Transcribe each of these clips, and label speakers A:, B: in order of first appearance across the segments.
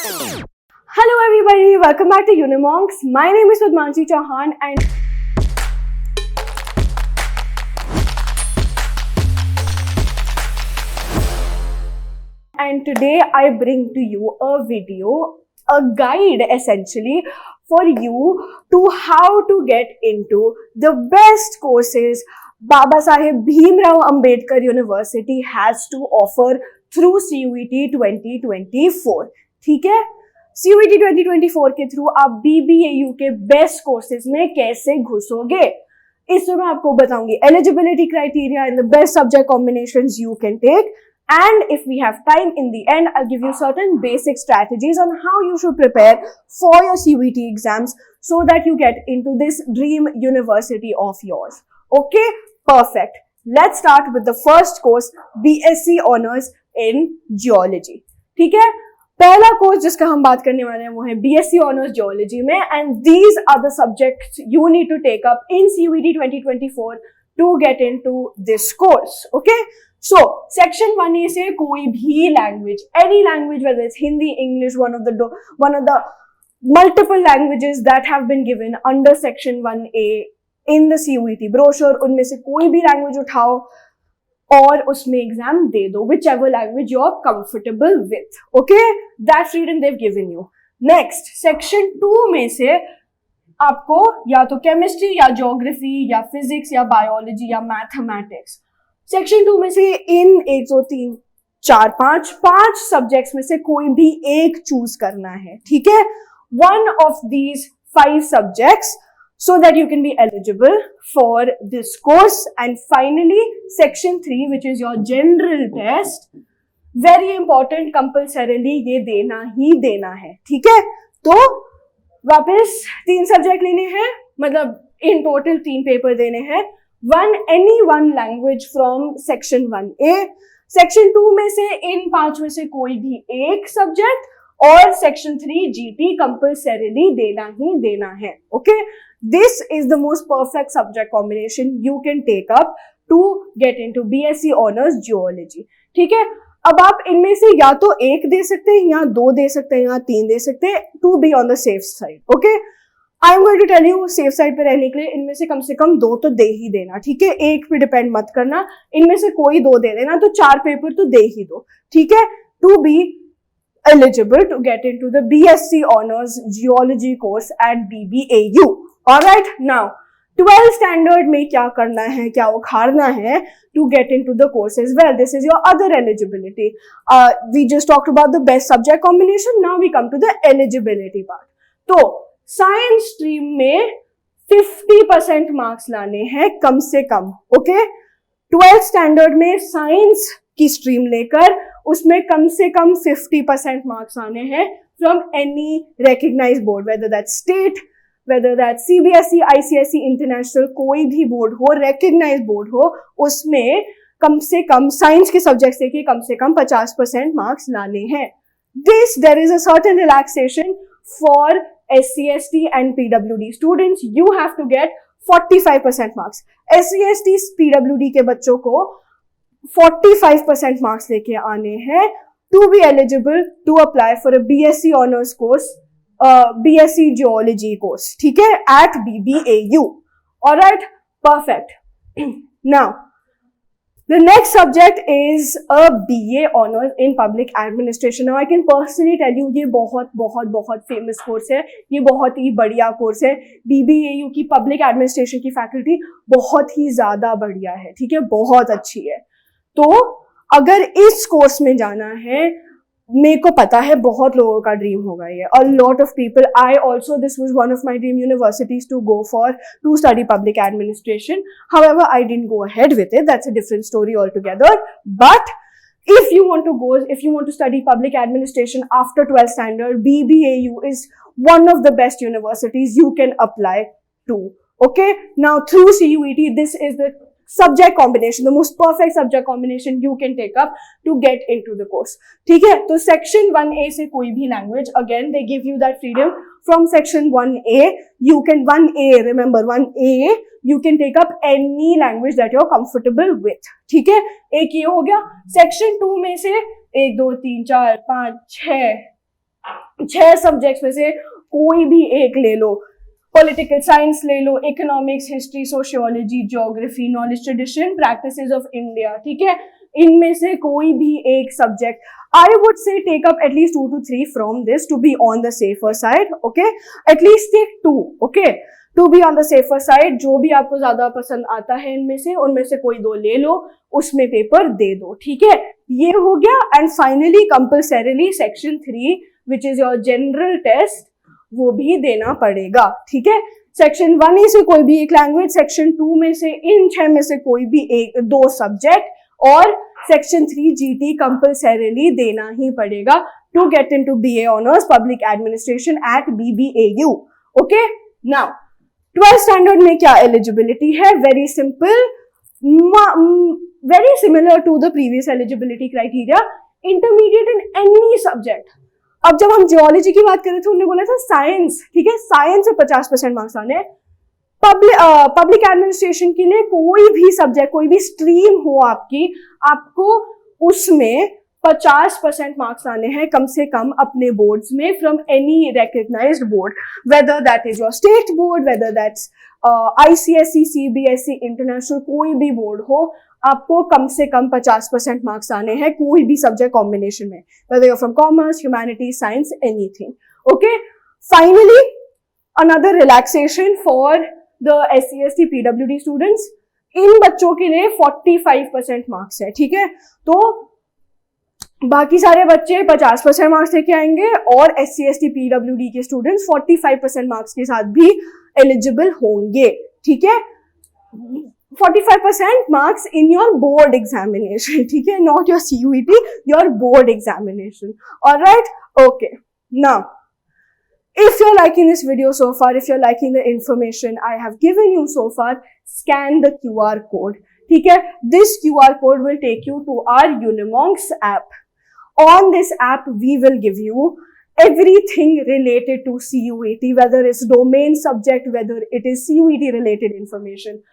A: Hello everybody, welcome back to Unimonks. My name is Padmanshi Chauhan and today I bring to you a video, a guide essentially for you to how to get into the best courses Baba Saheb Bhimrao Ambedkar University has to offer through CUET 2024. ठीक है, CUET 2024 के through आप BBAU के best courses में कैसे घुसोगे, इसमें मैं आपको बताऊंगी eligibility criteria and the best subject combinations you can take. And if we have time in the end, I'll give you certain basic strategies on how you should prepare for your CUET exams so that you get into this dream university of yours. Okay, perfect. Let's start with the first course, BSc Honors in Geology. ठीक है, पहला course जिसका हम बात करने वाले हैं वो है BSc Honors Geology में, and these are the subjects you need to take up in CUET 2024 to get into this course. Okay, so section 1A से कोई भी language, any language, whether it's Hindi, English, one of the multiple languages that have been given under section 1A in the CUET brochure, उनमें से कोई भी language उठाओ और उसमें एग्जाम दे दो, whichever language you're comfortable with. Okay, that freedom they've given you. Next, section 2 में से आपको या तो केमिस्ट्री या ज्योग्राफी या फिजिक्स या बायोलॉजी या मैथमेटिक्स, सेक्शन 2 में से इन 1 2 3 4 5 सब्जेक्ट्स में से कोई भी एक चूज करना है. ठीक है, one of these 5 subjects so that you can be eligible for this course. And finally, section 3, which is your general test, very important, compulsorily ये देना ही देना है. ठीक है, तो वापस 3 सब्जेक्ट लेने हैं, मतलब इन टोटल 3 पेपर देने हैं. any one language from section 1A, section 2 में से इन 5 में से कोई भी एक सब्जेक्ट, और section 3 GT compulsorily देना ही देना है. Okay, this is the most perfect subject combination you can take up to get into BSc Honors Geology. ठीक है, अब आप इनमें से या तो एक दे सकते हैं या 2 दे सकते हैं या 3 दे सकते हैं, to be on the safe side. Okay, I am going to tell you safe side पे रहने के लिए इनमें से कम 2 तो दे ही देना. ठीक है, एक पे डिपेंड मत करना, इनमें से कोई 2 दे देना, तो 4 पेपर तो दे ही दो. ठीक है, to be eligible to get into the BSc Honors Geology course at BBAU. Alright, now 12th standard में क्या करना है, क्या उखाड़ना है to get into the course as well. This is your other eligibility. We just talked about the best subject combination. Now we come to the eligibility part. तो science stream में 50% marks लाने हैं कम से कम. ओके, 12th स्टैंडर्ड में science की stream लेकर उसमें कम से कम 50% मार्क्स आने हैं from any recognised board, whether that state, whether that CBSE, ICSE, international, कोई भी बोर्ड हो, रिकग्नाइज्ड बोर्ड हो, उसमें कम से कम साइंस के सब्जेक्ट से कम से कम 50% मार्क्स लाने हैं. This there is a certain relaxation for SC/ST and PWD students. You have to get 45% marks. SC/ST PWD के बच्चों को 45% मार्क्स लेके आने हैं to be eligible to apply for a BSc Honors course, BSc Geology course. ठीक है, at BBAU. Alright, perfect. Now, the next subject is a BA Honors in Public Administration. Now, I can personally tell you ये बहुत famous course है, ये बहुत ही बढ़िया course है. BBAU की Public Administration की faculty बहुत ही ज़्यादा बढ़िया है. ठीक है, बहुत अच्छी है. तो अगर इस कोर्स में जाना है, मेरे को पता है बहुत लोगों का ड्रीम होगा ये. A lot of people, I also, this was one of my dream universities to go for, to study public administration. However, I didn't go ahead with it. That's a different story altogether. But if you want to study public administration after 12th standard, BBAU is one of the best universities you can apply to. Okay, now through CUET, this is the subject combination, the most perfect subject combination you can take up to get into the course. ठीक है, तो section 1A से कोई भी language, again they give you that freedom from section 1A. You can 1A, remember 1A, you can take up any language that you're comfortable with. ठीक है, एक ये हो गया. section 2 में से 1 2 3 4 5 6 6 सब्जेक्ट्स में से कोई भी एक ले लो, पॉलिटिकल साइंस ले लो, economics, history, sociology, geography, knowledge, tradition, practices of India, ठीक है, इनमें से कोई भी एक subject, I would say take up at least 2 to 3 from this to be on the safer side, okay, at least take 2, okay, to be on the safer side. जो भी आपको ज्यादा पसंद आता है इनमें से, उनमें से कोई 2 ले लो, उसमें पेपर दे दो, ठीक है, ये हो गया। And finally compulsorily section 3 which is your general test, वो भी देना पड़ेगा, ठीक है। सेक्शन 1 में से कोई भी एक लैंग्वेज, सेक्शन 2 में से इन 6 में से कोई भी एक 2 सब्जेक्ट, और सेक्शन 3 जीटी कंपल्सरीली देना ही पड़ेगा to get into BA honours public administration at BBAU, okay. Now 12th standard में क्या एलिजिबिलिटी है? Very simple, very similar to the previous eligibility criteria, intermediate in any subject. अब जब हम जियोलॉजी की बात करें तो उन्होंने बोला था साइंस, ठीक है, साइंस से 50% मार्क्स आने। पब्लिक एडमिनिस्ट्रेशन के लिए कोई भी सब्जेक्ट, कोई भी स्ट्रीम हो आपकी, आपको उसमें 50% मार्क्स आने हैं कम से कम अपने बोर्ड्स में, from any recognised board, whether that is your state board, whether that's ICSE, CBSE, international, कोई भी बोर्ड हो, आपको कम से कम 50% मार्क्स आने हैं कोई भी सब्जेक्ट कॉम्बिनेशन में, whether you're from commerce, humanities, science, anything, okay. Finally, another relaxation for the SC/ST PWD students, इन बच्चों के लिए 45% मार्क्स है, ठीक है, तो बाकी सारे बच्चे 50% मार्क्स लेके आएंगे और SC/ST PWD के स्टूडेंट्स 45% मार्क्स के साथ भी एलिजिबल होंगे, ठीक है। 45% marks in your board examination, ठीक है, not your CUET, your board examination, alright, okay. Now, if you're liking this video so far, if you're liking the information I have given you so far, scan the QR code, ठीक है, this QR code will take you to our Unimonks app. On this app, we will give you everything related to CUET, whether it's domain subject, whether it is CUET related information.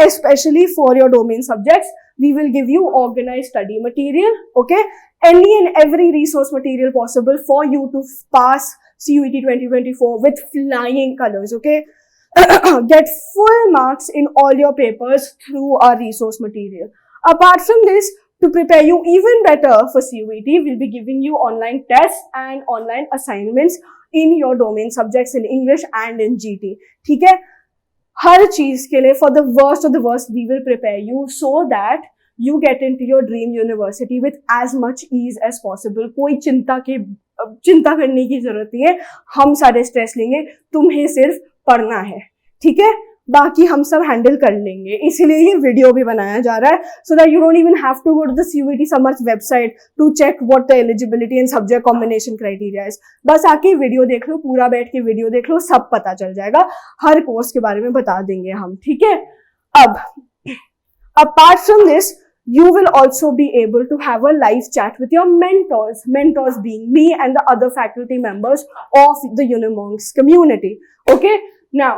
A: Especially for your domain subjects, we will give you organized study material, okay? Any and every resource material possible for you to pass CUET 2024 with flying colors, okay? Get full marks in all your papers through our resource material. Apart from this, to prepare you even better for CUET, we'll be giving you online tests and online assignments in your domain subjects in English and in GT, ठीक है? हर चीज के लिए, for the worst of the worst, we will prepare you so that you get into your dream university with as much ease as possible. कोई चिंता करने की जरूरत नहीं है, हम सारे स्ट्रेस लेंगे, तुम्हें सिर्फ पढ़ना है, ठीक है, बाकी हम सब हैंडल कर लेंगे। इसीलिए ये वीडियो भी बनाया जा रहा है, so that you don't even have to go to the CUET Samarth website to check what the eligibility and subject combination criteria is. बस आके वीडियो देख लो, पूरा बैठ के वीडियो देख लो, सब पता चल जाएगा, हर कोर्स के बारे में बता देंगे हम, ठीक है। अब apart from this, you will also be able to have a live chat with your mentors being me and the other faculty members of the Unimonks community, okay. Now,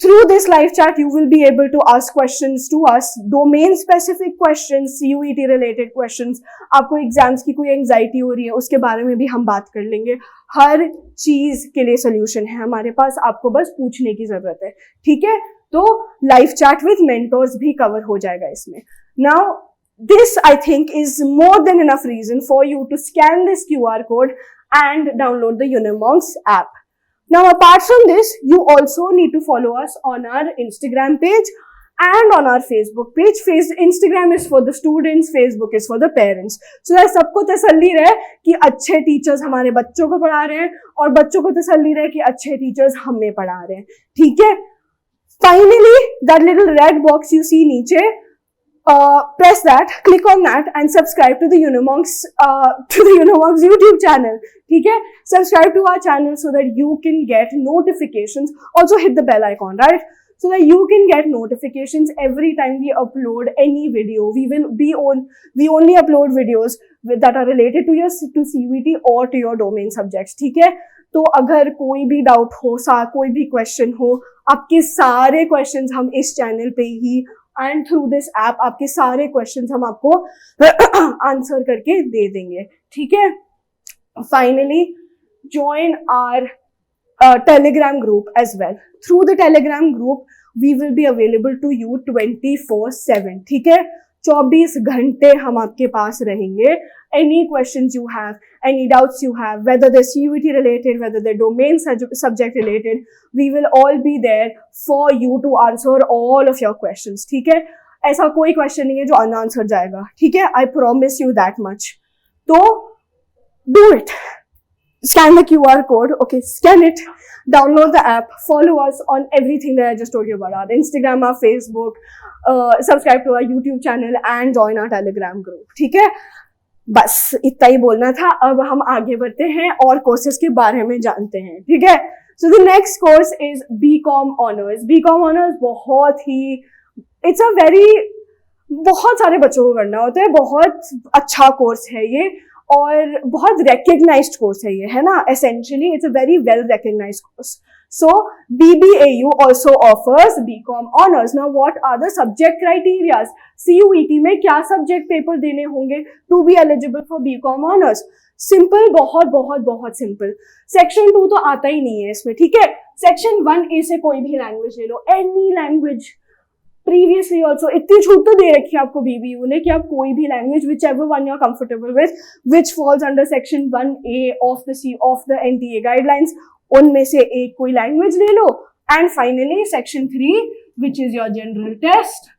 A: through this live chat, you will be able to ask questions to us, domain specific questions, CUET related questions. आपको exams की कोई anxiety हो रही है, उसके बारे में भी हम बात कर लेंगे। हर चीज के लिए सोल्यूशन है हमारे पास, आपको बस पूछने की जरूरत है, ठीक है। तो लाइव चैट विद मेंटर्स भी कवर हो जाएगा इसमें। Now this, I think, is more than enough reason for you to scan this QR code and download the Unimonks app. Now, apart from this, you also need to follow us on our Instagram page and on our Facebook page. Instagram is for the students, Facebook is for the parents. So that सबको तसल्ली रहे कि अच्छे teachers हमारे बच्चों को पढ़ा रहे हैं और बच्चों को तसल्ली रहे कि अच्छे टीचर्स हमें पढ़ा रहे हैं, ठीक है। Finally, that little red box you see नीचे, press that, click on that and subscribe to the Unimonks YouTube channel, ठीक है। Subscribe to our channel so that you can get notifications. Also hit the bell icon, right? So that you can get notifications every time we upload any video. We only upload videos that are related to CUET or to your domain subjects, ठीक है। तो अगर कोई भी doubt हो, कोई भी question हो, आपके सारे क्वेश्चंस हम इस चैनल पे ही एंड थ्रू दिस ऐप आपके सारे क्वेश्चंस हम आपको आंसर करके दे देंगे, ठीक है। Finally, join our Telegram group as well. Through the Telegram group, we will be available to you 24/7. ठीक है, 24 घंटे हम आपके पास रहेंगे. Any questions you have, any doubts you have, whether they're CUET related, whether they're domain subject related, we will all be there for you to answer all of your questions. ठीक है, ऐसा कोई क्वेश्चन नहीं है जो अनआंसर जाएगा. ठीक है, I promise you that much. तो do it. Scan the QR code. Okay, scan it. Download the app. Follow us on everything that I just told you about. Our Instagram, our Facebook. Subscribe to our YouTube channel and join our Telegram group. ठीक है, बस इतना ही बोलना था. अब हम आगे बढ़ते हैं और कोर्सेज के बारे में जानते हैं. ठीक है, so the next course is BCom Honors. BCom Honors बहुत ही, it's a very, बहुत सारे बच्चों को करना होता है. बहुत अच्छा कोर्स है ये और बहुत recognized कोर्स है ये, है ना. Essentially it's a very well recognized course. So BBAU also offers BCom Honors. Now what are the subject criteria? CUET में क्या subject paper देने होंगे to be eligible for BCom Honors? Simple, बहुत बहुत बहुत simple. Section 2 तो आता ही नहीं है इसमें. ठीक है, Section 1A से कोई भी language ले लो, any language. Previously also इतनी छूट तो दे रखी है आपको BBU ने कि आप कोई भी language, whichever one you're comfortable with, which falls under Section 1A of the NTA guidelines, उनमें से एक कोई लैंग्वेज ले लो. And finally section 3 which is your general test,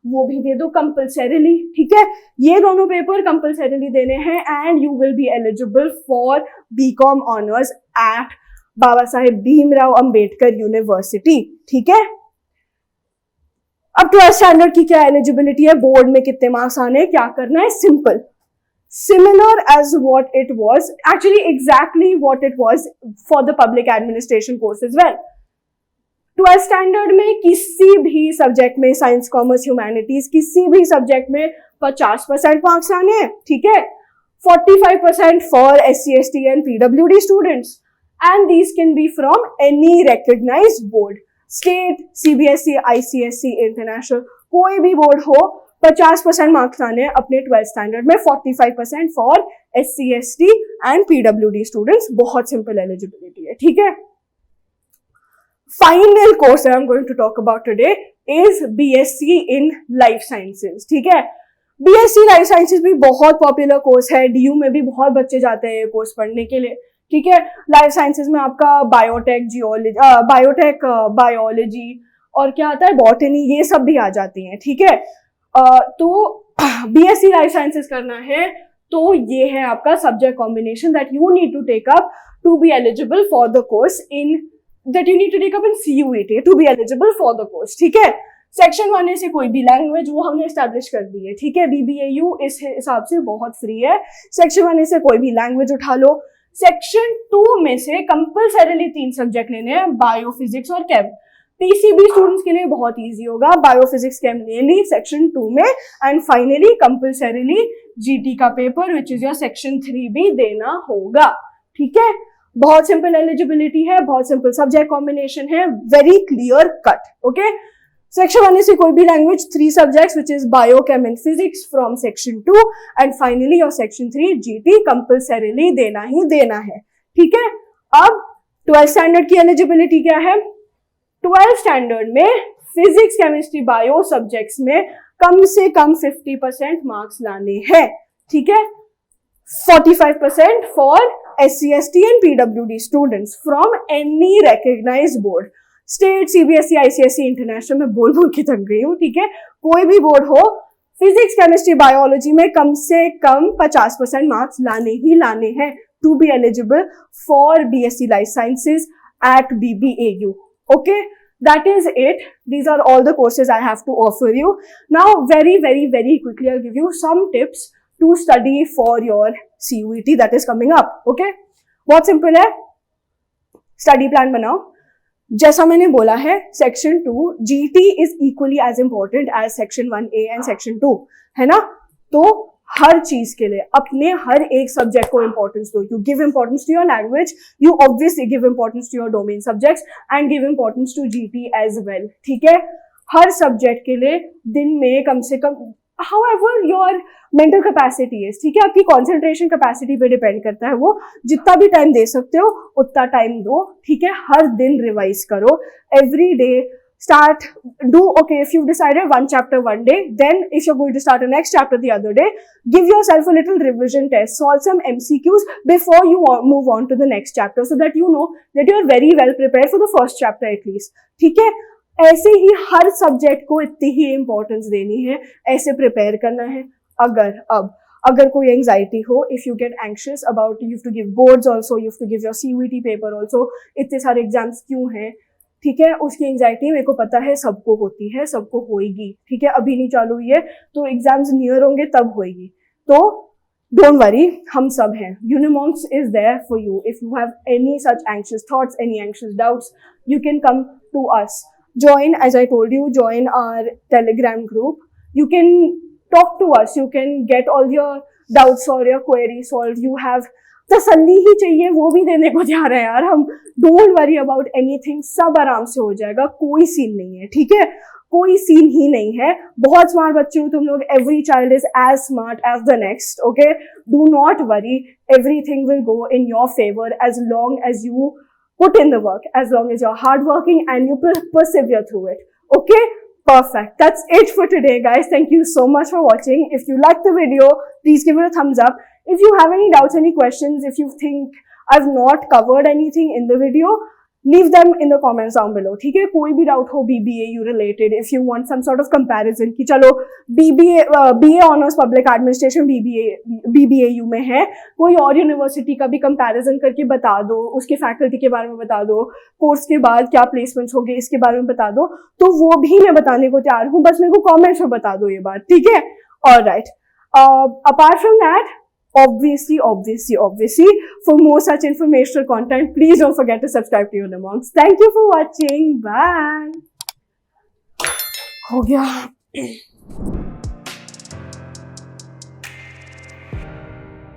A: वो भी दे दो कंपल्सरीली. ठीक है, ये दोनों पेपर कंपल्सरीली देने हैं and you will be eligible for BCom honours at Baba Saheb Bhimrao Ambedkar university. ठीक है, अब 12th स्टैंडर्ड की क्या एलिजिबिलिटी है, बोर्ड में कितने मार्क्स आने, क्या करना है, simple. Similar as what it was, actually exactly what it was for the public administration course as well. 12th standard में किसी भी सब्जेक्ट में, साइंस कॉमर्स ह्यूमैनिटीज, किसी भी सब्जेक्ट में 50% मार्क्स आने हैं. ठीक है, 45% for SC ST and PWD students and these can be from any recognized board, state, CBSE, ICSE, international, कोई भी बोर्ड हो. 50% मार्क्स आने अपने 12th स्टैंडर्ड में, 45% for SC ST and PWD students. बहुत सिंपल एलिजिबिलिटी है. ठीक है, final course I am going to talk about today is BSc in life sciences. ठीक है, BSc लाइफ साइंसेज भी बहुत पॉपुलर कोर्स है. DU में भी बहुत बच्चे जाते हैं ये कोर्स पढ़ने के लिए. ठीक है, लाइफ साइंसेज में आपका बायोटेक, बायोलॉजी और क्या आता है, बॉटनी, ये सब भी आ जाती हैं. ठीक है, तो BSc लाइफ साइंसेज करना है तो ये है आपका subject combination that you need to take up to be eligible for the course in CUET to be eligible for the course. ठीक है, सेक्शन 1A से कोई भी लैंग्वेज वो हमने एस्टेब्लिश कर दी है. ठीक है, BBAU इस हिसाब से बहुत फ्री है. सेक्शन 1A से कोई भी लैंग्वेज उठा लो. सेक्शन 2 में से कंपल्सरीली 3 सब्जेक्ट लेने हैं, बायो, फिजिक्स और केम. PCB स्टूडेंट्स के लिए बहुत इजी होगा, बायो, फिजिक्स, केम ले ली सेक्शन 2 में. एंड फाइनली कंपल्सरीली GT का paper which is your section 3 भी देना होगा. ठीक है, बहुत सिंपल एलिजिबिलिटी है, बहुत सिंपल सब्जेक्ट कॉम्बिनेशन है, very clear cut. Okay, section 1 से कोई भी language, 3 subjects which is bio, came and physics from section 2 and finally your section 3 GT compulsorily देना ही देना है. ठीक है, अब 12th स्टैंडर्ड की एलिजिबिलिटी क्या है. 12th स्टैंडर्ड में फिजिक्स, केमिस्ट्री, बायो सब्जेक्ट्स में कम से कम 50% मार्क्स लाने हैं. ठीक है, 45% for SC ST and PWD students from any recognized board, state, CBSE, ICSE, international. में बोल के थक गई हूँ. ठीक है, कोई भी बोर्ड हो, फिजिक्स, केमिस्ट्री, बायोलॉजी में कम से कम 50% मार्क्स लाने ही लाने हैं to be eligible for BSc life sciences at BBAU. Okay, that is it. These are all the courses I have to offer you. Now, very quickly, I'll give you some tips to study for your CUET that is coming up. Okay, बहुत simple है. Study plan बनाओ. जैसा मैंने बोला है, Section 2 GT is equally as important as Section 1A and Section 2, है ना. तो हर चीज के लिए अपने हर एक सब्जेक्ट को इंपॉर्टेंस दो. You give importance to your language, you obviously give importance to your domain subjects and give importance to GT as well. ठीक है, हर सब्जेक्ट के लिए दिन में कम से कम however your mental capacity is, ठीक है, आपकी concentration capacity पे depend करता है वो, जितना भी time दे सकते हो उतना time दो, ठीक है, हर दिन revise करो, every day start, okay, if you've decided one chapter one day, then if you're going to start the next chapter the other day, give yourself a little revision test, solve some MCQs before you move on to the next chapter, so that you know that you are very well prepared for the first chapter at least, ठीक है. ऐसे ही हर subject को इतनी ही importance देनी है, ऐसे prepare करना है. अगर कोई एंजाइटी हो, if you get anxious about, you have to give boards also, you have to give your CUET paper also, इतने सारे एग्जाम्स क्यों हैं, ठीक है, उसकी एंजाइटी मेरे को पता है सबको होती है, सबको होएगी, ठीक है, अभी नहीं चालू हुई है तो एग्जाम्स नियर होंगे तब होएगी, तो डोंट वरी, हम सब हैं. Unimonks is there for you. If you have any such anxious thoughts, any anxious doubts, you can come to us. Join, as I told you, join our Telegram group. You can talk to us. You can get all your doubts or your queries solved. You have तसल्ली ही चाहिए, वो भी देने को जा रहे हैं यार हम. डोंट वरी अबाउट एनीथिंग, सब आराम से हो जाएगा, कोई सीन नहीं है, ठीक है, कोई सीन ही नहीं है. बहुत स्मार्ट बच्चे हो तुम लोग, every child is as smart as the next, okay. Do not worry, everything will go in your favour as long as you put in the work, as long as you're hardworking and you persevere through it, okay. Perfect. That's it for today, guys. Thank you so much for watching. If you liked the video, please give it a thumbs up. If you have any doubts, any questions, if you think I've not covered anything in the video, leave them in the comments down below, ठीक है. कोई भी doubt हो BBAU related, if you want some sort of comparison कि चलो BA honours public administration BBAU में है, कोई और यूनिवर्सिटी का भी कंपैरिजन करके बता दो, उसके फैकल्टी के बारे में बता दो, कोर्स के बाद क्या प्लेसमेंट्स होंगे इसके बारे में बता दो, तो वो भी मैं बताने को तैयार हूँ, बस मेरे को कॉमेंट्स में बता दो ये बात, ठीक है. Alright, apart from that, obviously, for more such informational content, please don't forget to subscribe to Unimonks. Thank you for watching. Bye. हो गया.